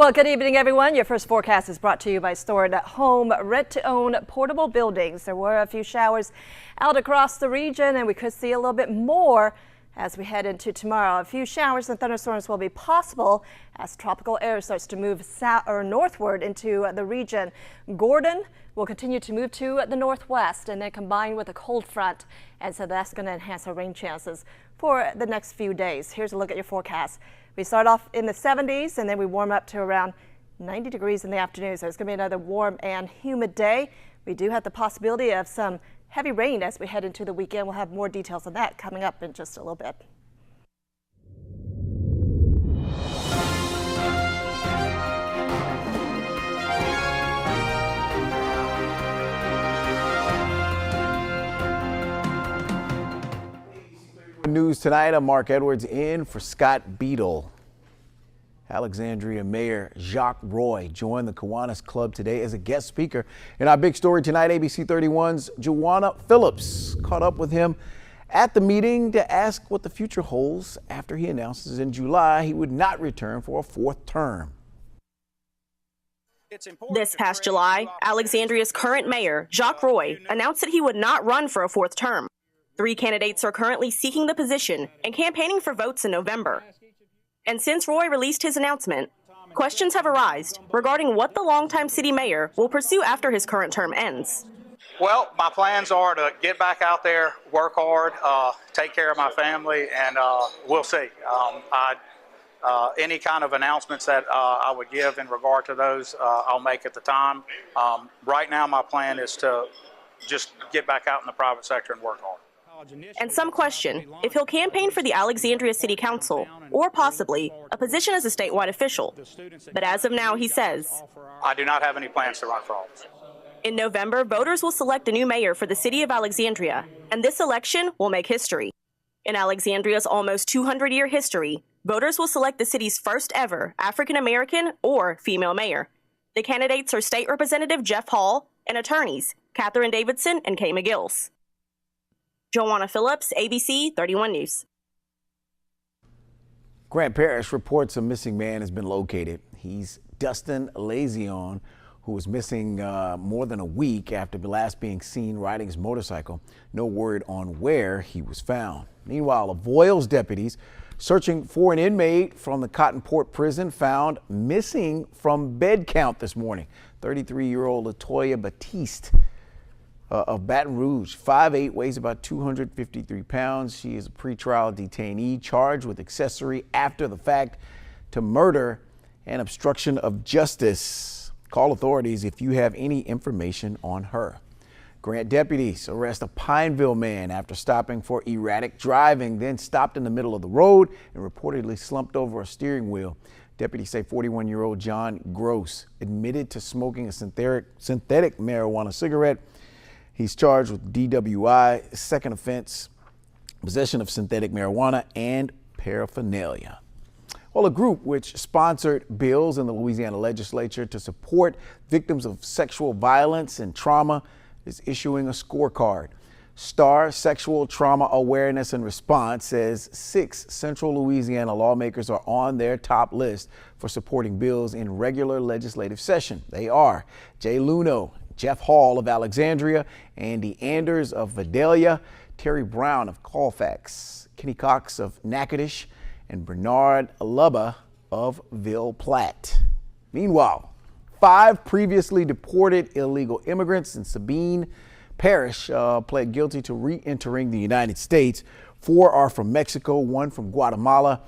Well, good evening, everyone. Your first forecast is brought to you by Stored Home Rent-to-Own Portable Buildings. There were a few showers out across the region, and we could see a little bit more as we head into tomorrow. A few showers and thunderstorms will be possible as tropical air starts to move south or northward into the region. Gordon will continue to move to the northwest and then combine with a cold front, and so that's going to enhance our rain chances for the next few days. Here's a look at your forecast. We start off in the 70s and then we warm up to around 90 degrees in the afternoon. So it's going to be another warm and humid day. We do have the possibility of some heavy rain as we head into the weekend. We'll have more details on that coming up in just a little bit. News tonight, I'm Mark Edwards in for Scott Beadle. Alexandria Mayor Jacques Roy joined the Kiwanis Club today as a guest speaker. In our big story tonight, ABC 31's Joanna Phillips caught up with him at the meeting to ask what the future holds after he announces in July he would not return for a fourth term. This past July, Alexandria's current mayor, Jacques Roy, announced that he would not run for a fourth term. 3 candidates are currently seeking the position and campaigning for votes in November. And since Roy released his announcement, questions have arisen regarding what the longtime city mayor will pursue after his current term ends. Well, my plans are to get back out there, work hard, take care of my family, and we'll see. Any kind of announcements that I would give in regard to those, I'll make at the time. Right now, my plan is to just get back out in the private sector and work hard. And some question if he'll campaign for the Alexandria City Council or possibly a position as a statewide official. But as of now, he says, I do not have any plans to run for office. In November, voters will select a new mayor for the city of Alexandria, and this election will make history. In Alexandria's almost 200-year history, voters will select the city's first ever African-American or female mayor. The candidates are State Representative Jeff Hall and attorneys Catherine Davidson and Kay McGills. Joanna Phillips, ABC 31 News. Grant Parish reports a missing man has been located. He's Dustin Lazion, who was missing more than a week after last being seen riding his motorcycle. No word on where he was found. Meanwhile, Avoyelles deputies searching for an inmate from the Cottonport prison found missing from bed count this morning. 33-year-old Latoya Batiste of Baton Rouge, 5'8", weighs about 253 pounds. She is a pretrial detainee charged with accessory after the fact to murder and obstruction of justice. Call authorities if you have any information on her. Grant deputies arrest a Pineville man after stopping for erratic driving, then stopped in the middle of the road and reportedly slumped over a steering wheel. Deputies say 41-year-old John Gross admitted to smoking a synthetic marijuana cigarette. He's charged with DWI, second offense, possession of synthetic marijuana, and paraphernalia. Well, a group which sponsored bills in the Louisiana legislature to support victims of sexual violence and trauma is issuing a scorecard. STAR Sexual Trauma Awareness and Response says 6 Central Louisiana lawmakers are on their top list for supporting bills in regular legislative session. They are Jay Luno, Jeff Hall of Alexandria, Andy Anders of Vidalia, Terry Brown of Colfax, Kenny Cox of Natchitoches, and Bernard Lubba of Ville Platte. Meanwhile, 5 previously deported illegal immigrants in Sabine Parish pled guilty to re-entering the United States. 4 are from Mexico, 1 from Guatemala.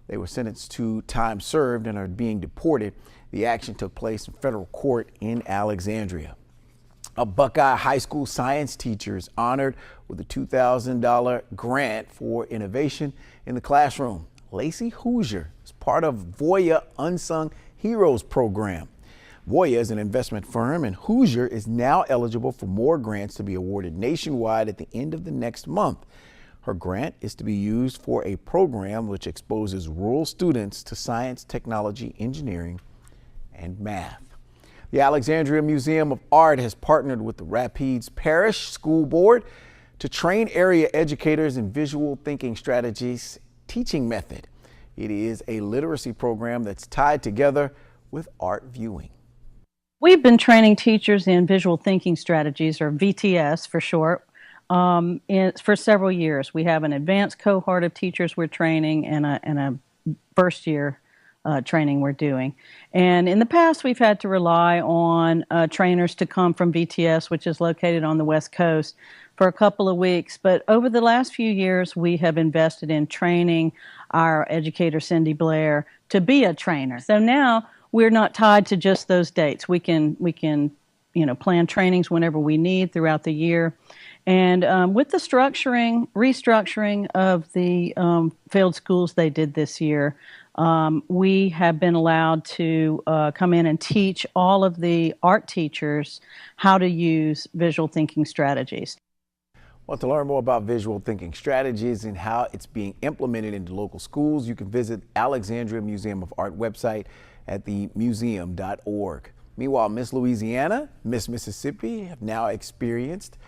They were sentenced to time served and are being deported. The action took place in federal court in Alexandria. A Buckeye High School science teacher is honored with a $2,000 grant for innovation in the classroom. Lacey Hoosier is part of Voya Unsung Heroes program. Voya is an investment firm, and Hoosier is now eligible for more grants to be awarded nationwide at the end of the next month. Her grant is to be used for a program which exposes rural students to science, technology, engineering, and math. The Alexandria Museum of Art has partnered with the Rapides Parish School Board to train area educators in visual thinking strategies teaching method. It is a literacy program that's tied together with art viewing. We've been training teachers in visual thinking strategies, or VTS for short, for several years. We have an advanced cohort of teachers we're training and a first year training we're doing. And in the past, we've had to rely on trainers to come from VTS, which is located on the West Coast, for a couple of weeks. But over the last few years, we have invested in training our educator, Cindy Blair, to be a trainer. So now we're not tied to just those dates. We can plan trainings whenever we need throughout the year. And with the restructuring of the failed schools they did this year, we have been allowed to come in and teach all of the art teachers how to use visual thinking strategies. Well, to learn more about visual thinking strategies and how it's being implemented into local schools, you can visit Alexandria Museum of Art website at themuseum.org. Meanwhile, Miss Louisiana, Miss Mississippi have now experienced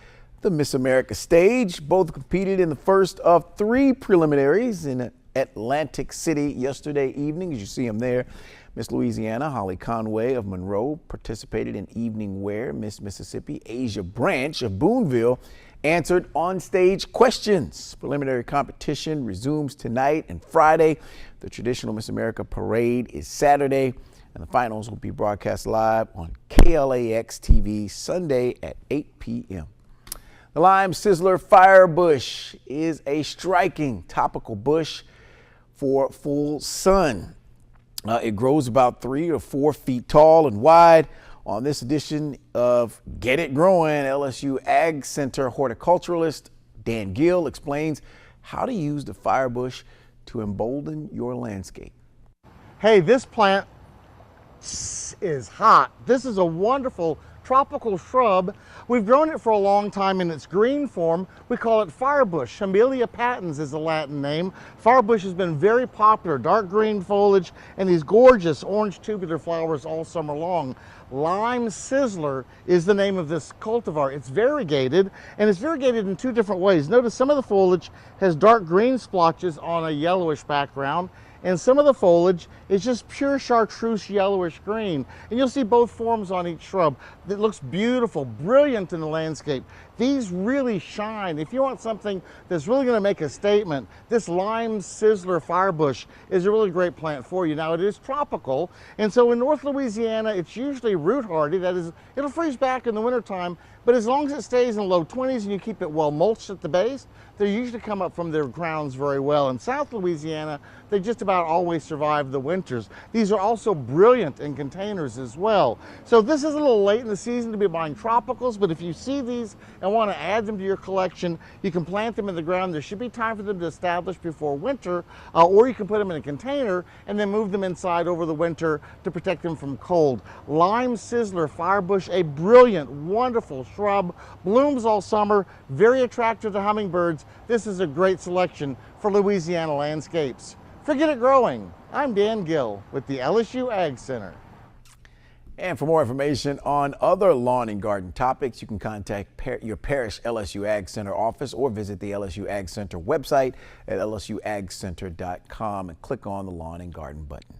the Miss America stage. Both competed in the first of 3 preliminaries in Atlantic City yesterday evening, as you see them there. Miss Louisiana, Holly Conway of Monroe, participated in evening wear. Miss Mississippi, Asia Branch of Boonville, answered on-stage questions. Preliminary competition resumes tonight and Friday. The traditional Miss America parade is Saturday, and the finals will be broadcast live on KLAX TV Sunday at 8 p.m. The lime sizzler fire bush is a striking topical bush for full sun. It grows about 3 or 4 feet tall and wide. On this edition of Get It Growing, LSU Ag Center horticulturalist Dan Gill explains how to use the fire bush to embolden your landscape. Hey, this plant is hot. This is a wonderful tropical shrub. We've grown it for a long time in its green form. We call it firebush. Amelia patens is the Latin name. Firebush has been very popular, dark green foliage and these gorgeous orange tubular flowers all summer long. Lime sizzler is the name of this cultivar. It's variegated, and it's variegated in 2 different ways. Notice some of the foliage has dark green splotches on a yellowish background, and some of the foliage is just pure chartreuse yellowish green. And you'll see both forms on each shrub. It looks beautiful, brilliant in the landscape. These really shine. If you want something that's really going to make a statement, this lime sizzler firebush is a really great plant for you. Now, it is tropical, and so in North Louisiana, it's usually root hardy. That is, it'll freeze back in the wintertime, but as long as it stays in the low 20s and you keep it well mulched at the base, they usually come up from their grounds very well. In South Louisiana, they just about always survive the winters. These are also brilliant in containers as well. So this is a little late in the season to be buying tropicals, but if you see these and want to add them to your collection, you can plant them in the ground. There should be time for them to establish before winter, or you can put them in a container and then move them inside over the winter to protect them from cold. Lime sizzler firebush, a brilliant, wonderful shrub, blooms all summer, very attractive to hummingbirds. This is a great selection for Louisiana landscapes. Forget it growing. I'm Dan Gill with the LSU Ag Center. And for more information on other lawn and garden topics, you can contact your parish LSU Ag Center office or visit the LSU Ag Center website at lsuagcenter.com and click on the lawn and garden button.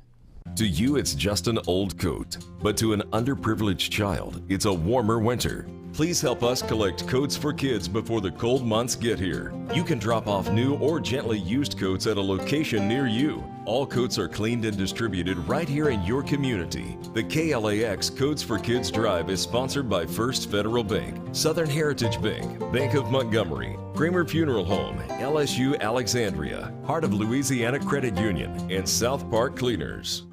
To you, it's just an old coat, but to an underprivileged child, it's a warmer winter. Please help us collect coats for kids before the cold months get here. You can drop off new or gently used coats at a location near you. All coats are cleaned and distributed right here in your community. The KLAX Coats for Kids Drive is sponsored by First Federal Bank, Southern Heritage Bank, Bank of Montgomery, Kramer Funeral Home, LSU Alexandria, Heart of Louisiana Credit Union, and South Park Cleaners.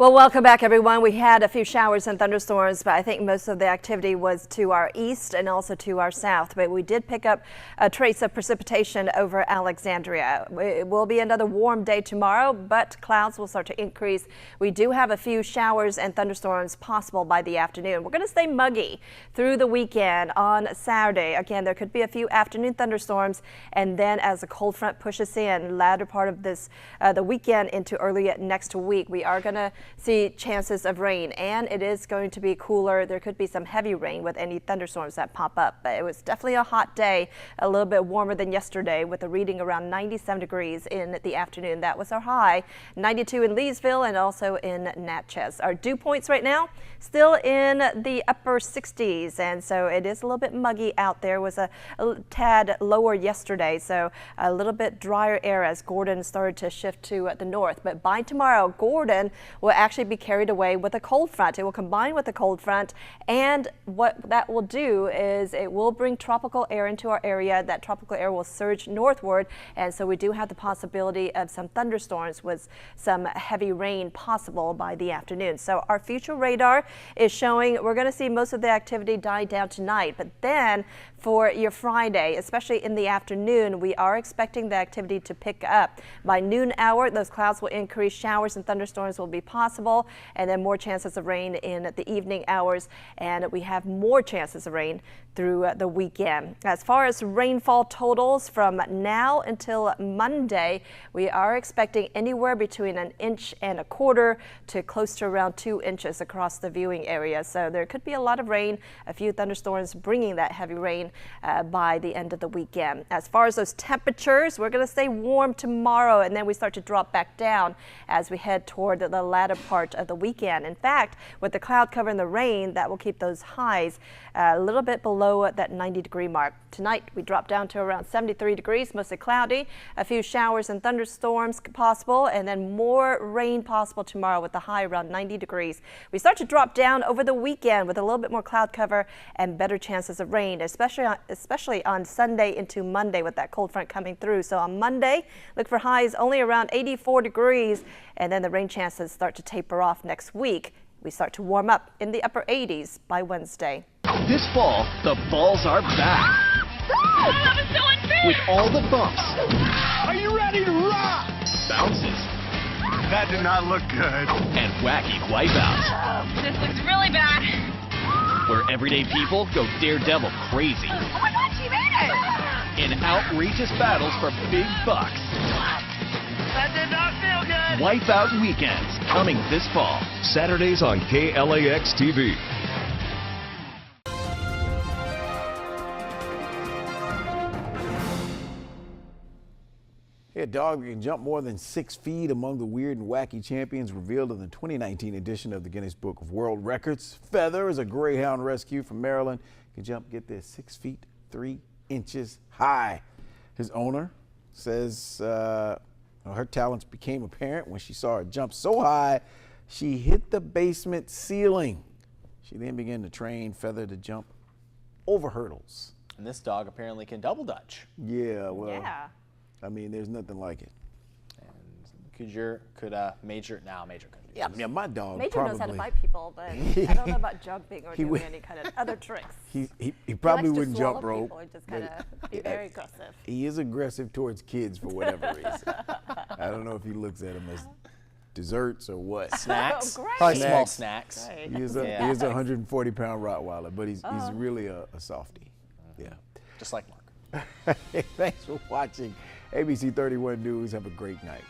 Well, welcome back, everyone. We had a few showers and thunderstorms, but I think most of the activity was to our east and also to our south. But we did pick up a trace of precipitation over Alexandria. It will be another warm day tomorrow, but clouds will start to increase. We do have a few showers and thunderstorms possible by the afternoon. We're going to stay muggy through the weekend on Saturday. Again, there could be a few afternoon thunderstorms, and then as the cold front pushes in, latter part of this the weekend into early next week, we are going to see chances of rain, and it is going to be cooler. There could be some heavy rain with any thunderstorms that pop up, but it was definitely a hot day, a little bit warmer than yesterday with a reading around 97 degrees in the afternoon. That was our high. 92 in Leesville and also in Natchez. Our dew points right now still in the upper 60s, and so it is a little bit muggy out there. It was a tad lower yesterday, so a little bit drier air as Gordon started to shift to the north. But by tomorrow, Gordon will actually be carried away with a cold front. It will combine with the cold front, and what that will do is it will bring tropical air into our area. That tropical air will surge northward, and so we do have the possibility of some thunderstorms with some heavy rain possible by the afternoon. So our future radar is showing we're going to see most of the activity die down tonight, but then for your Friday, especially in the afternoon, we are expecting the activity to pick up. By noon hour, those clouds will increase. Showers and thunderstorms will be possible, and then more chances of rain in the evening hours, and we have more chances of rain through the weekend. As far as rainfall totals from now until Monday, we are expecting anywhere between 1.25 inches to close to around 2 inches across the viewing area. So there could be a lot of rain, a few thunderstorms bringing that heavy rain by the end of the weekend. As far as those temperatures, we're going to stay warm tomorrow, and then we start to drop back down as we head toward the latter part of the weekend. In fact, with the cloud cover and the rain, that will keep those highs a little bit below that 90-degree mark. Tonight, we drop down to around 73 degrees, mostly cloudy, a few showers and thunderstorms possible, and then more rain possible tomorrow with the high around 90 degrees. We start to drop down over the weekend with a little bit more cloud cover and better chances of rain, especially on Sunday into Monday with that cold front coming through. So on Monday, look for highs only around 84 degrees, and then the rain chances start to taper off next week. We start to warm up in the upper 80s by Wednesday. This fall, the balls are back. That was so unfair! With all the bumps. Are you ready to rock? Bounces. That did not look good. And wacky wipeouts. This looks really bad. Where everyday people go daredevil crazy. Oh my God, she made it! In outrageous battles for big bucks. That did not feel good. Wipeout Weekends, coming this fall. Saturdays on KLAX TV. A dog that can jump more than 6 feet among the weird and wacky champions revealed in the 2019 edition of the Guinness Book of World Records. Feather is a greyhound rescue from Maryland. Can jump, get this, 6 feet 3 inches high. His owner says her talents became apparent when she saw her jump so high she hit the basement ceiling. She then began to train Feather to jump over hurdles. And this dog apparently can double dutch. Yeah, well. Yeah. I mean, there's nothing like it. And Major couldn't do Yeah, yeah, my dog Major probably knows how to bite people, but I don't know about jumping or doing any kind of other tricks. He probably likes to wouldn't jump swallow rope. people and just kind of be very aggressive. He is aggressive towards kids for whatever reason. I don't know if he looks at them as desserts or what. Snacks. Oh, great. Probably small snacks. Great. He is a 140-pound Rottweiler, but he's really a softie. Yeah. Just like Mark. Thanks for watching ABC 31 News. Have a great night.